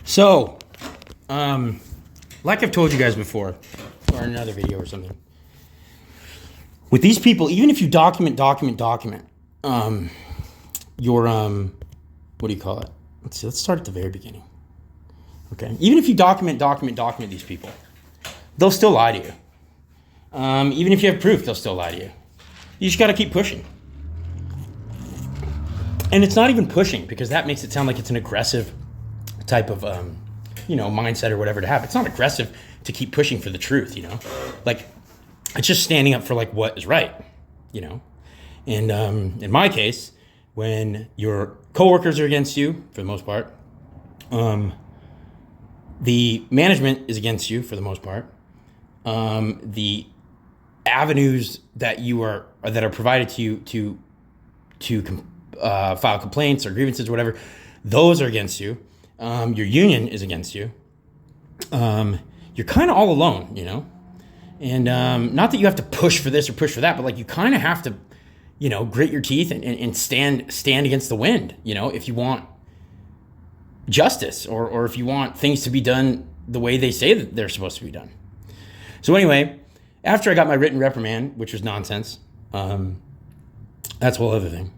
So, like I've told you guys before, or in another video or something, with these people, even if you document your what do you call it? Let's start at the very beginning. Okay, even if you document these people, they'll still lie to you. Even if you have proof, they'll still lie to you. You just got to keep pushing. And it's not even pushing, because that makes it sound like it's an aggressive type of, mindset or whatever to have. It's not aggressive to keep pushing for the truth, Like, it's just standing up for, like, what is right, And in my case, when your coworkers are against you, for the most part, the management is against you, for the most part, the avenues that are provided to you to file complaints or grievances or whatever, those are against you. Your union is against you. You're kind of all alone, And not that you have to push for this or push for that, but like you kind of have to, grit your teeth and stand against the wind, if you want justice or if you want things to be done the way they say that they're supposed to be done. So anyway, after I got my written reprimand, which was nonsense, that's a whole other thing.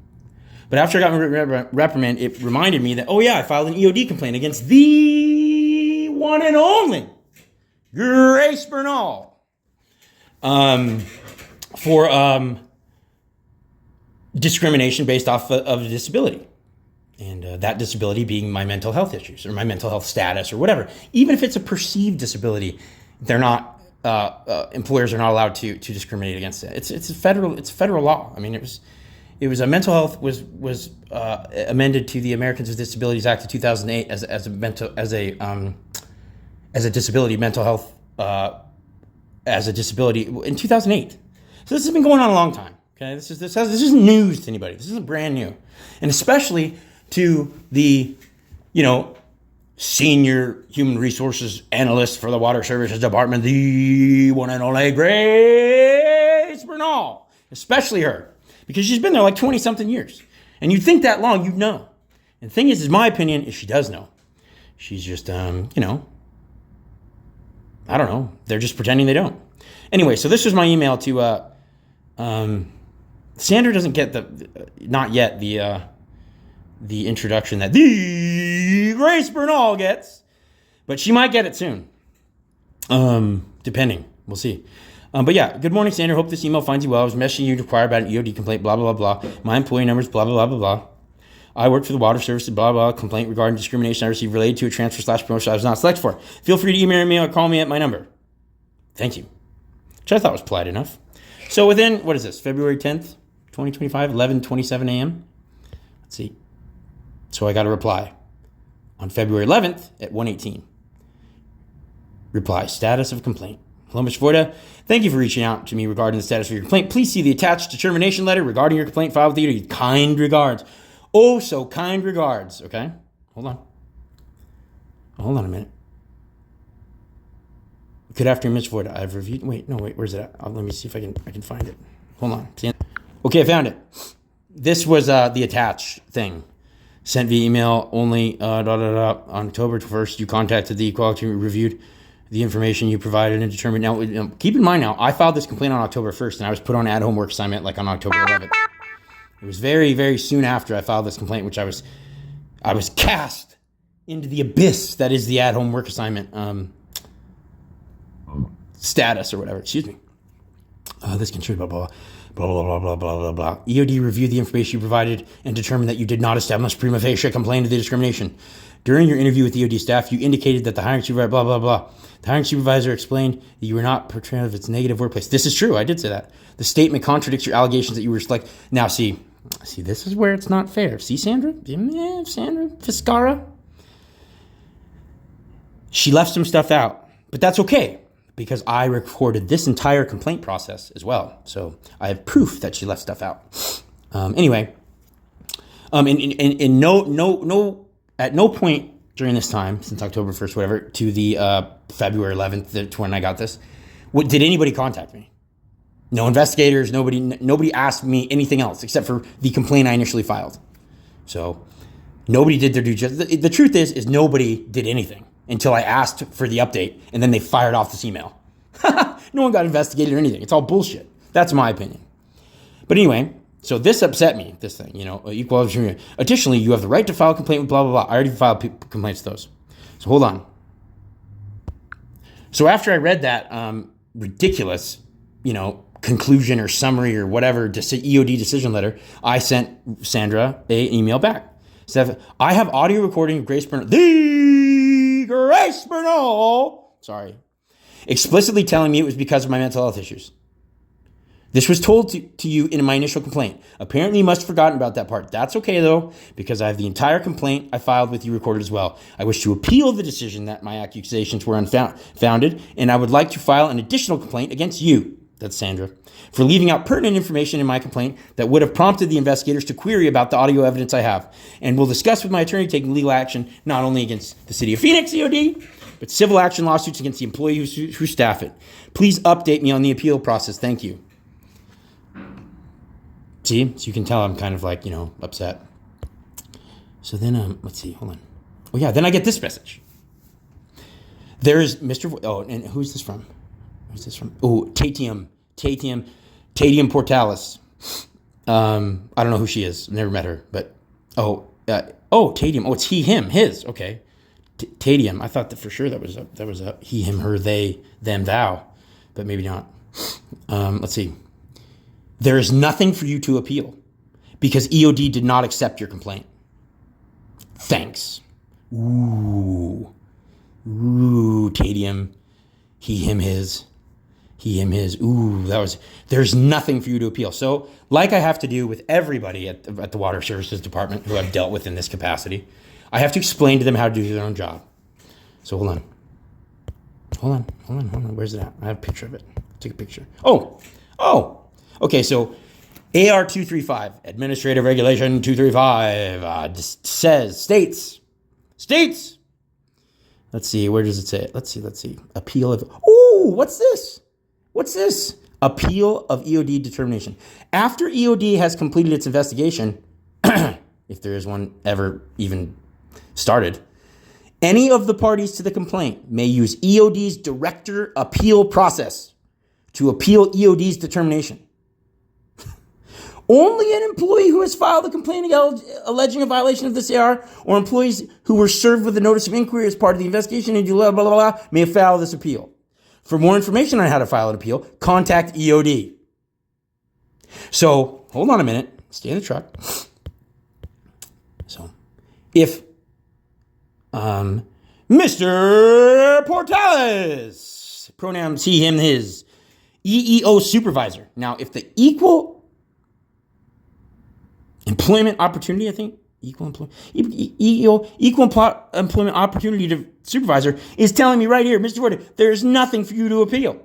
But after I got my written reprimand, it reminded me that, I filed an EOD complaint against the one and only Grace Bernal for discrimination based off of a disability. And that disability being my mental health issues or my mental health status or whatever. Even if it's a perceived disability, they're not, employers are not allowed to discriminate against it. It's federal law. I mean, it was a mental health was amended to the Americans with Disabilities Act of 2008 as a disability, mental health as a disability in 2008. So this has been going on a long time. Okay, this isn't news to anybody. This isn't brand new, and especially to the senior human resources analyst for the Water Services Department, the one and only Grace Bernal, especially her. Because she's been there like 20-something years. And you'd think that long, you'd know. And the thing is my opinion, is she does know. She's just, I don't know. They're just pretending they don't. Anyway, so this was my email to, Sandra doesn't get not yet the introduction that the Grace Bernal gets. But she might get it soon. Depending. We'll see. But yeah, good morning, Sandra. Hope this email finds you well. I was messaging you to inquire about an EOD complaint, blah, blah, blah, blah. My employee number is blah, blah, blah, blah, blah. I work for the Water Services, blah, blah, blah. Complaint regarding discrimination I received related to a transfer/promotion I was not selected for. Feel free to email me or call me at my number. Thank you. Which I thought was polite enough. So within, what is this, February 10th, 2025, 11:27 a.m.? Let's see. So I got a reply on February 11th at 1:18. Reply, status of complaint. Hello, Mr. Voida. Thank you for reaching out to me regarding the status of your complaint. Please see the attached determination letter regarding your complaint filed with you. Kind regards. Oh, so kind regards. Okay? Hold on a minute. Good afternoon, Mr. Voida. I've reviewed... Wait, where's it at? Let me see if I can find it. Hold on. Okay, I found it. This was the attached thing. Sent via email only, on October 1st, you contacted the equality, reviewed the information you provided and determined. Now, keep in mind now, I filed this complaint on October 1st, and I was put on at-home work assignment like on October 11th. It was very, very soon after I filed this complaint, which I was cast into the abyss that is the at-home work assignment status or whatever. Excuse me. This contributed, blah, blah, blah, blah, blah, blah, blah, blah. EOD reviewed the information you provided and determined that you did not establish prima facie complaint of the discrimination. During your interview with the EOD staff, you indicated that the hiring supervisor, blah, blah, blah. The hiring supervisor explained that you were not portraying of its negative workplace. This is true. I did say that. The statement contradicts your allegations that you were selected. Now, see, this is where it's not fair. See, Sandra? Yeah, Sandra Fiscara. She left some stuff out, but that's okay, because I recorded this entire complaint process as well. So I have proof that she left stuff out. Anyway, at no point during this time, since October 1st, whatever, to the February 11th, when I got this, did anybody contact me? No investigators, nobody asked me anything else except for the complaint I initially filed. So Nobody did their due diligence. The truth is nobody did anything until I asked for the update, and then they fired off this email. No one got investigated or anything. It's all bullshit. That's my opinion. But anyway, so this upset me, this thing, equal opportunity. Additionally, you have the right to file a complaint with blah, blah, blah. I already filed complaints to those. So hold on. So after I read that ridiculous, conclusion or summary or whatever EOD decision letter, I sent Sandra an email back. Said, I have audio recording of Grace Bernal, sorry, explicitly telling me it was because of my mental health issues. This was told to you in my initial complaint. Apparently, you must have forgotten about that part. That's okay, though, because I have the entire complaint I filed with you recorded as well. I wish to appeal the decision that my accusations were unfounded, and I would like to file an additional complaint against you, that's Sandra, for leaving out pertinent information in my complaint that would have prompted the investigators to query about the audio evidence I have, and will discuss with my attorney taking legal action not only against the City of Phoenix EOD, but civil action lawsuits against the employees who staff it. Please update me on the appeal process. Thank you. See, so you can tell I'm kind of upset. So then, let's see, hold on. Oh yeah, then I get this message. There's and who's this from? Oh, Tatium Portalis. I don't know who she is. Never met her, but Tatium. Oh, it's he, him, his. Okay, Tatium. I thought that for sure that was a he, him, her, they, them, thou, but maybe not. Let's see. There is nothing for you to appeal because EOD did not accept your complaint. Thanks. Ooh, Tadium. He, him, his. He, him, his. Ooh, there's nothing for you to appeal. So, like I have to do with everybody at the Water Services Department who I've dealt with in this capacity, I have to explain to them how to do their own job. So, hold on. Where's it at? I have a picture of it. Take a picture. Oh. Okay, so AR 235, Administrative Regulation 235, states. Let's see, where does it say it? Let's see. Appeal of, what's this? Appeal of EOD determination. After EOD has completed its investigation, if there is one ever even started, any of the parties to the complaint may use EOD's director appeal process to appeal EOD's determination. Only an employee who has filed a complaint alleging a violation of this AR or employees who were served with a notice of inquiry as part of the investigation and blah, blah, blah, blah, may file this appeal. For more information on how to file an appeal, contact EOD. So, hold on a minute. Stay in the truck. So, if Mr. Portales, pronouns he, him, his, EEO supervisor. Now, if the equal employment opportunity, I think, equal employment opportunity to supervisor is telling me right here, Mr. Ford, there's nothing for you to appeal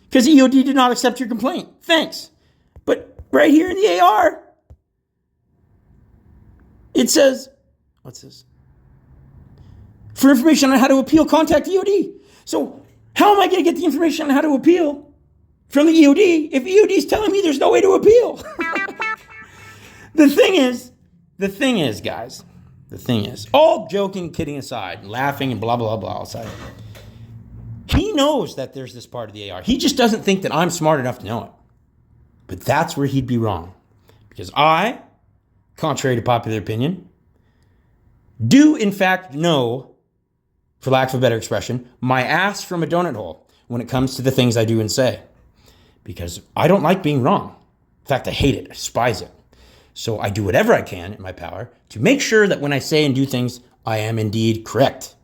because EOD did not accept your complaint. Thanks. But right here in the AR, it says, what's this? For information on how to appeal, contact EOD. So how am I going to get the information on how to appeal from the EOD if EOD is telling me there's no way to appeal? The thing is, guys, all joking, kidding aside, laughing and blah, blah, blah aside, he knows that there's this part of the AR. He just doesn't think that I'm smart enough to know it. But that's where he'd be wrong. Because I, contrary to popular opinion, do in fact know, for lack of a better expression, my ass from a donut hole when it comes to the things I do and say. Because I don't like being wrong. In fact, I hate it. I despise it. So I do whatever I can in my power to make sure that when I say and do things, I am indeed correct.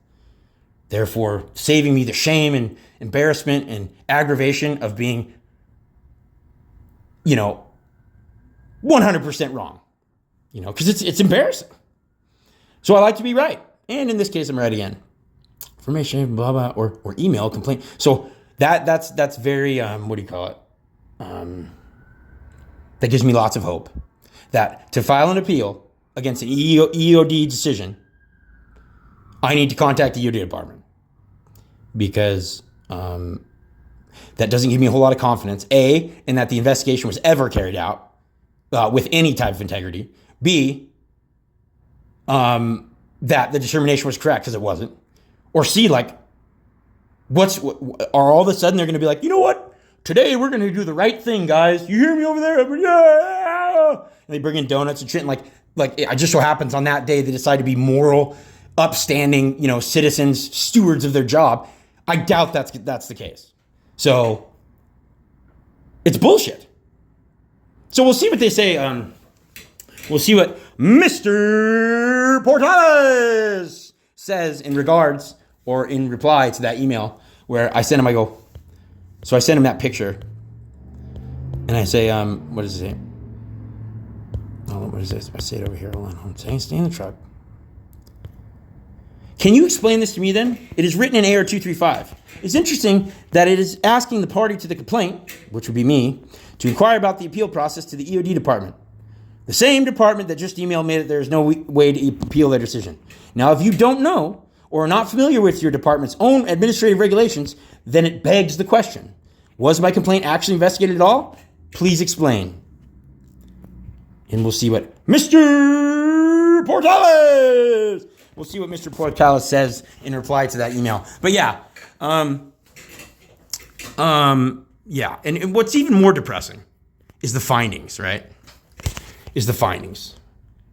Therefore, saving me the shame and embarrassment and aggravation of being, 100% wrong. Because it's embarrassing. So I like to be right. And in this case, I'm right again. Information, blah, blah, or email complaint. So that's very, what do you call it? That gives me lots of hope. That to file an appeal against an EOD decision, I need to contact the EOD department because that doesn't give me a whole lot of confidence, A, in that the investigation was ever carried out with any type of integrity, B, that the determination was correct, because it wasn't. Or C, like, are all of a sudden they're going to be like, you know what? Today we're going to do the right thing, guys. You hear me over there? Yeah. And they bring in donuts and shit. And like it just so happens on that day they decide to be moral, upstanding, citizens, stewards of their job. I doubt that's the case. So it's bullshit. So we'll see what they say. We'll see what Mr. Portales says in regards or in reply to that email where I sent him. So I sent him that picture, and I say, what does it say? Oh, what is this? I say it over here. Hold on. I'm saying stay in the truck. Can you explain this to me then? It is written in AR 235. It's interesting that it is asking the party to the complaint, which would be me, to inquire about the appeal process to the EOD department. The same department that just emailed me that there is no way to appeal their decision. Now, if you don't know or are not familiar with your department's own administrative regulations, then it begs the question. Was my complaint actually investigated at all? Please explain. And we'll see what Mr. Portales, says in reply to that email. But yeah, yeah. And what's even more depressing is the findings, right?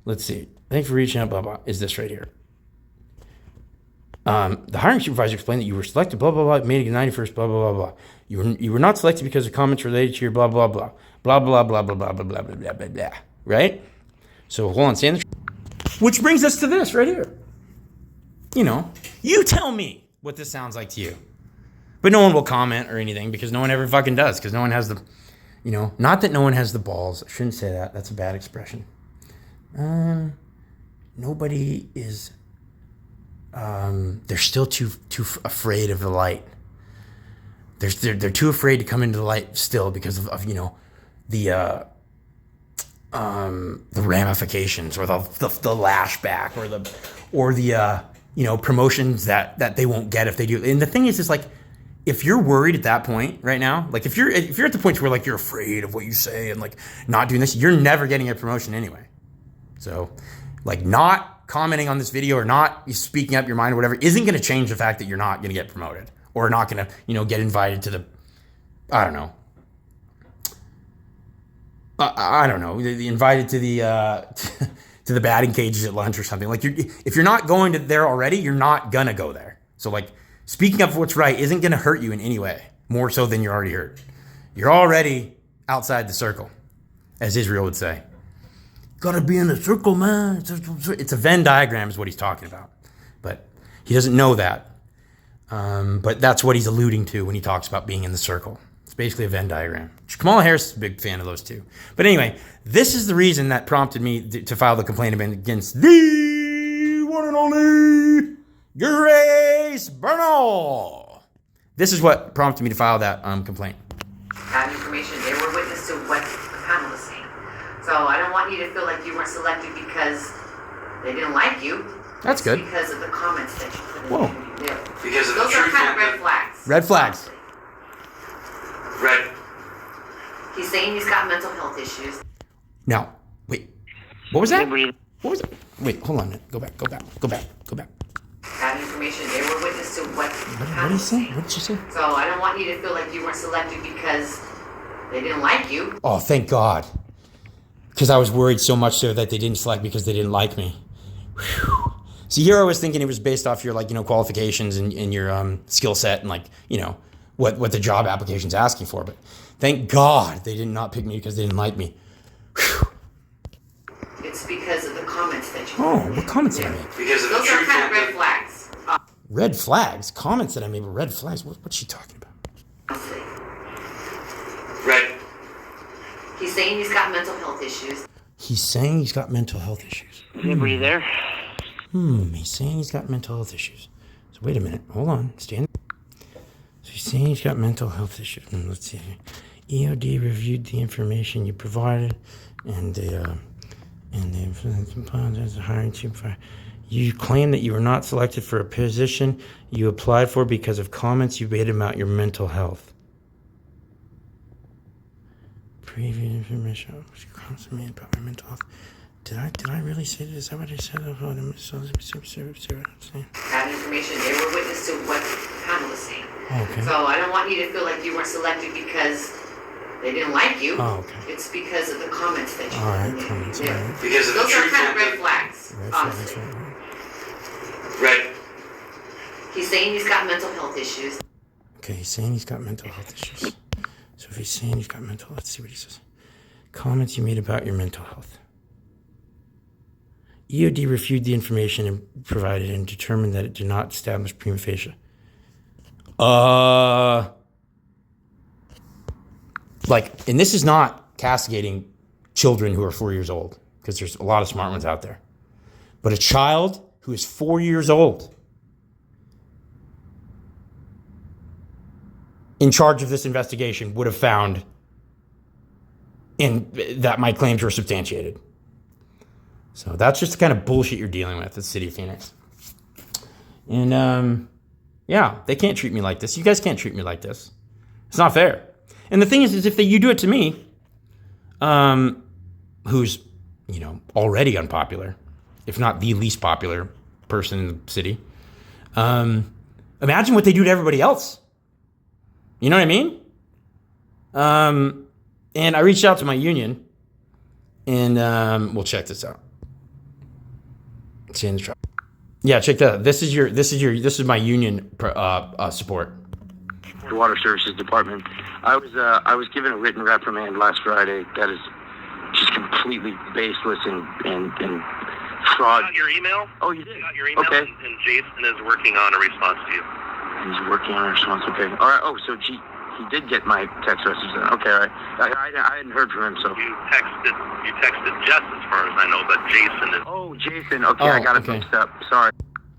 Let's see. Thanks for reaching out, blah, blah. Is this right here? The hiring supervisor explained that you were selected, blah, blah, blah, meeting 91st, blah, blah, blah, blah. You were not selected because of comments related to your blah, blah, blah, blah, blah, blah, blah, blah, blah, blah, blah, blah, blah, blah. Right? So hold on, stand. Which brings us to this right here. You tell me what this sounds like to you. But no one will comment or anything because no one ever fucking does, because no one has the, not that no one has the balls. I shouldn't say that. That's a bad expression. Nobody is, they're still too afraid of the light. They're too afraid to come into the light still because of the ramifications or the lashback or the promotions that they won't get if they do. And the thing is like, if you're worried at that point right now, like if you're at the point where like you're afraid of what you say and like not doing this, you're never getting a promotion anyway. So like not commenting on this video or not speaking up your mind or whatever isn't going to change the fact that you're not going to get promoted or not going to, get invited to the, I don't know, invited to the to the batting cages at lunch or something. Like if you're not going to there already, you're not gonna go there. So like speaking up for what's right isn't gonna hurt you in any way, more so than you're already hurt. You're already outside the circle, as Israel would say. Gotta be in the circle, man. It's a Venn diagram is what he's talking about, but he doesn't know that. But that's what he's alluding to when he talks about being in the circle. It's basically a Venn diagram. Kamala Harris is a big fan of those two. But anyway, this is the reason that prompted me to file the complaint against the one and only Grace Bernal. This is what prompted me to file that complaint. That information, they were witness to what the panel was saying. So I don't want you to feel like you weren't selected because they didn't like you. That's good. Because of the comments that you put in Whoa. the video. Because of those the are truth. kind of red flags. Red flags. Red. He's saying he's got mental health issues. Now, wait. What was that? What was it? Wait, hold on a minute. Go back. That information, they were witness to what the panel What did he was say? saying. What did you say? So I don't want you to feel like you weren't selected because they didn't like you. Oh, thank God. Because I was worried so much so that they didn't select me because they didn't like me. Whew. See, here I was thinking it was based off your qualifications and your skill set and what the job application's asking for. But thank God they did not pick me because they didn't like me. Whew. It's because of the comments that you Oh, what comments did I make? Because of the those are truth. kind of red flags. Red flags? Comments that I made were red flags? What's she talking about? Red. He's saying he's got mental health issues. He's saying he's got mental health issues. Were you there? He's saying he's got mental health issues. So wait a minute. Hold on. Stand. So he's saying he's got mental health issues. Let's see. EOD reviewed the information you provided, and they hiring supervisor. You claim that you were not selected for a position you applied for because of comments you made about your mental health. Previous information was comments made about my mental health. Did I really say this? Is that what I said? That information, they were witness to what the panel was saying. Oh, okay. So I don't want you to feel like you weren't selected because they didn't like you. Oh, okay. It's because of the comments that you All right, made. comments. Yeah. All right. Because of the Those are truth kind of of red flags, honestly. Right. He's saying he's got mental health issues. Okay, he's saying he's got mental health issues. So if he's saying he's got mental, let's see what he says. Comments you made about your mental health. EOD reviewed the information and provided and determined that it did not establish prima facie. And this is not castigating children who are 4 years old, because there's a lot of smart ones out there. But a child who is 4 years old in charge of this investigation would have found that my claims were substantiated. So that's just the kind of bullshit you're dealing with at the City of Phoenix. And they can't treat me like this. You guys can't treat me like this. It's not fair. And the thing is if you do it to me, who's, already unpopular, if not the least popular person in the city, imagine what they do to everybody else. You know what I mean? And I reached out to my union, and we'll check this out. Yeah, check that out. This is my union support. The Water Services Department. I was given a written reprimand last Friday that is just completely baseless and fraud. Got your email? Oh, you did? Got your email? Okay. And Jason is working on a response to you. He's working on a response. Okay. All right. Oh, so he did get my text message then. Okay. All right. I hadn't heard from him, so. You texted Jess as far as I know, but Jason is. Oh, Jason. Okay, I got it mixed up. Sorry.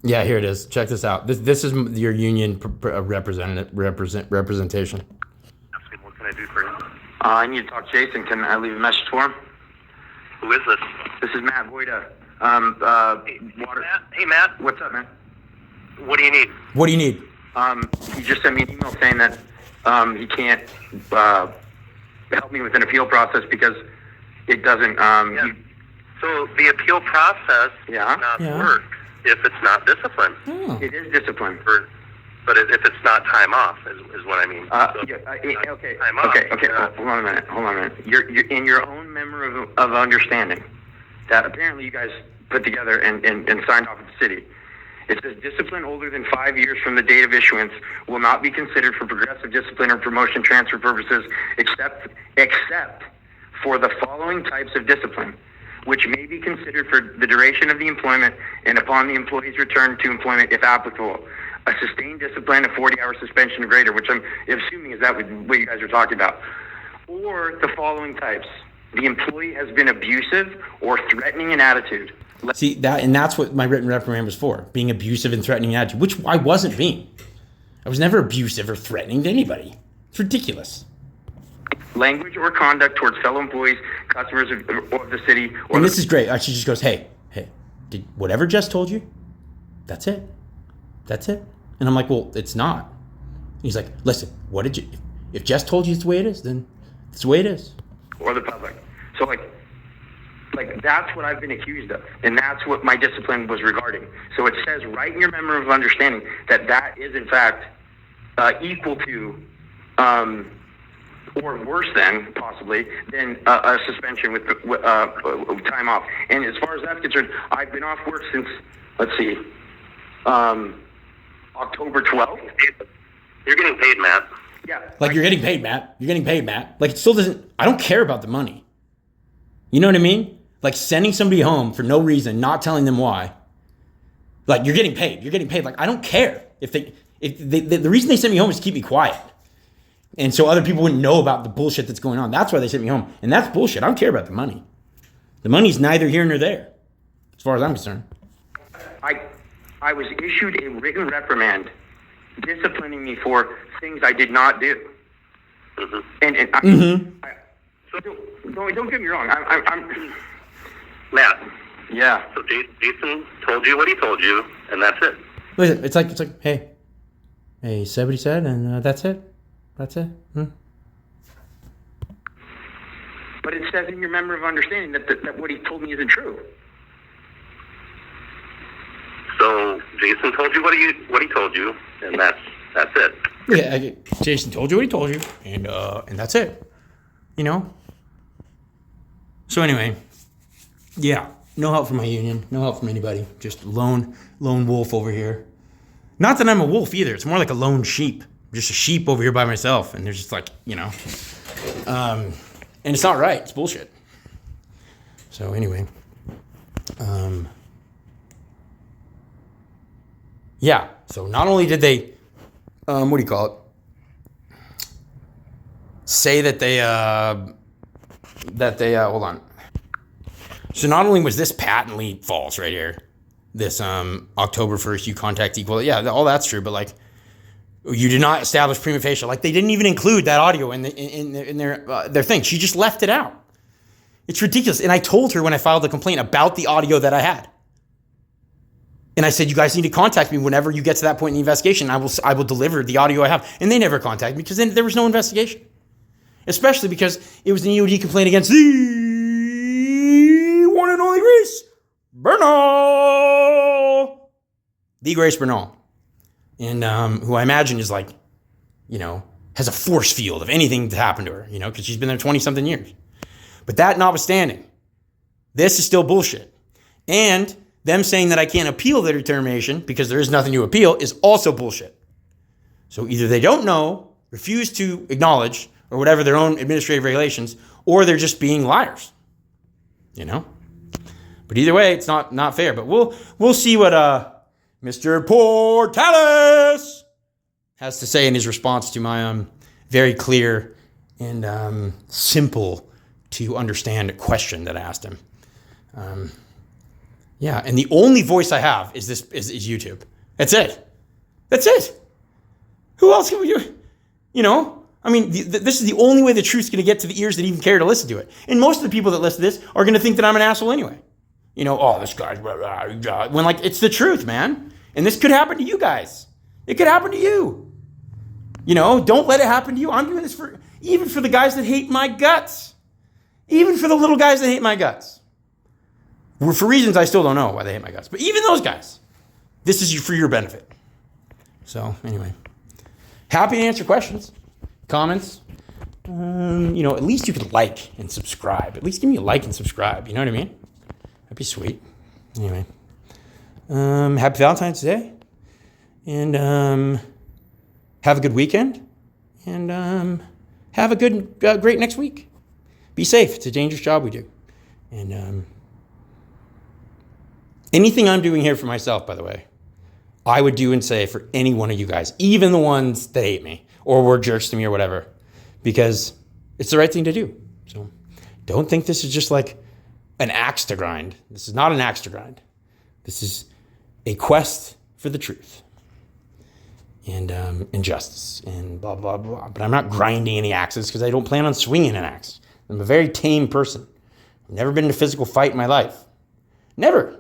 Yeah, here it is. Check this out. This is your union representation. What can I do for you? I need to talk to Jason. Can I leave a message for him? Who is this? This is Matt Voida. Water. Hey, Matt. What's up, man? What do you need? What do you need? He just sent me an email saying that he can't help me with an appeal process because it doesn't. So the appeal process Yeah. does not work if it's not discipline. Oh. It is discipline. But if it's not time off, is what I mean. Okay. Time off. Okay. Hold on a minute. You're in your own memorandum of understanding that apparently you guys put together and signed off with the city. It says discipline older than 5 years from the date of issuance will not be considered for progressive discipline or promotion transfer purposes except for the following types of discipline, which may be considered for the duration of the employment and upon the employee's return to employment if applicable. A sustained discipline, a 40-hour suspension or greater, which I'm assuming is that what you guys are talking about. Or the following types. The employee has been abusive or threatening in attitude. See, that's what my written reprimand was for, being abusive and threatening attitude, which I wasn't being. I was never abusive or threatening to anybody. It's ridiculous. Language or conduct towards fellow employees, customers of the city. And this is great. She just goes, hey, did whatever Jess told you, that's it. And I'm like, well, it's not. And he's like, listen, if Jess told you it's the way it is, then it's the way it is. Or the public. So like that's what I've been accused of, and that's what my discipline was regarding. So it says right in your memorandum of understanding that is in fact equal to, or worse than possibly than a suspension with time off. And as far as that's concerned, I've been off work since October 12th. You're getting paid, Matt. Yeah. You're getting paid, Matt. It still doesn't, I don't care about the money. You know what I mean? Like sending somebody home for no reason, not telling them why. Like you're getting paid. Like I don't care. The reason they sent me home is to keep me quiet. And so other people wouldn't know about the bullshit that's going on. That's why they sent me home. And that's bullshit. I don't care about the money. The money's neither here nor there, as far as I'm concerned. I was issued a written reprimand disciplining me for things I did not do. Mm-hmm. Don't get me wrong. I'm Matt. Yeah. So Jason told you what he told you, and that's it. Listen, it's like, hey, he said what he said, and that's it. But it says in your member of understanding that what he told me isn't true. So Jason told you what he told you, and that's it. Yeah, Jason told you what he told you, and that's it. You know. So anyway, yeah, no help from my union, no help from anybody. Just lone wolf over here. Not that I'm a wolf either. It's more like a lone sheep. I'm just a sheep over here by myself, and they're just like, you know. And it's not right. It's bullshit. So anyway, yeah. So not only did they, what do you call it? Say that they hold on. So not only was this patently false right here, this October 1st, you contact equal, yeah, all that's true, but like, you did not establish prima facie. Like, they didn't even include that audio in their thing. She just left it out. It's ridiculous. And I told her when I filed the complaint about the audio that I had. And I said, you guys need to contact me whenever you get to that point in the investigation. I will deliver the audio I have. And they never contacted me because then there was no investigation. Especially because it was an EOD complaint against the one and only Grace Bernal. The Grace Bernal. And who I imagine is like, you know, has a force field of anything to happen to her, you know, because she's been there 20-something years. But that notwithstanding, this is still bullshit. And them saying that I can't appeal the determination because there is nothing to appeal is also bullshit. So either they don't know, refuse to acknowledge, or whatever their own administrative regulations, or they're just being liars, you know? But either way, it's not fair. But we'll see what Mr. Portales has to say in his response to my very clear and simple to understand question that I asked him. Yeah, and the only voice I have is YouTube. That's it. That's it. Who else can we do? You know? I mean, this is the only way the truth's going to get to the ears that even care to listen to it. And most of the people that listen to this are going to think that I'm an asshole anyway. You know, oh, this guy's blah, blah, blah. When, like, it's the truth, man. And this could happen to you guys. It could happen to you. You know, don't let it happen to you. I'm doing this even for the guys that hate my guts. Even for the little guys that hate my guts. For reasons I still don't know why they hate my guts. But even those guys, this is for your benefit. So, anyway. Happy to answer questions. Comments, you know, at least you could like and subscribe. At least give me a like and subscribe. You know what I mean? That'd be sweet. Anyway, happy Valentine's Day, and have a good weekend, and have a good, great next week. Be safe. It's a dangerous job we do, and anything I'm doing here for myself, by the way, I would do and say for any one of you guys, even the ones that hate me or were jerks to me or whatever, because it's the right thing to do. So don't think this is just like an axe to grind. This is not an axe to grind. This is a quest for the truth and justice and blah, blah, blah. But I'm not grinding any axes because I don't plan on swinging an axe. I'm a very tame person. I've never been in a physical fight in my life. Never.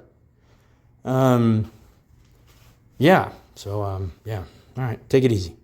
Yeah. So, yeah. All right. Take it easy.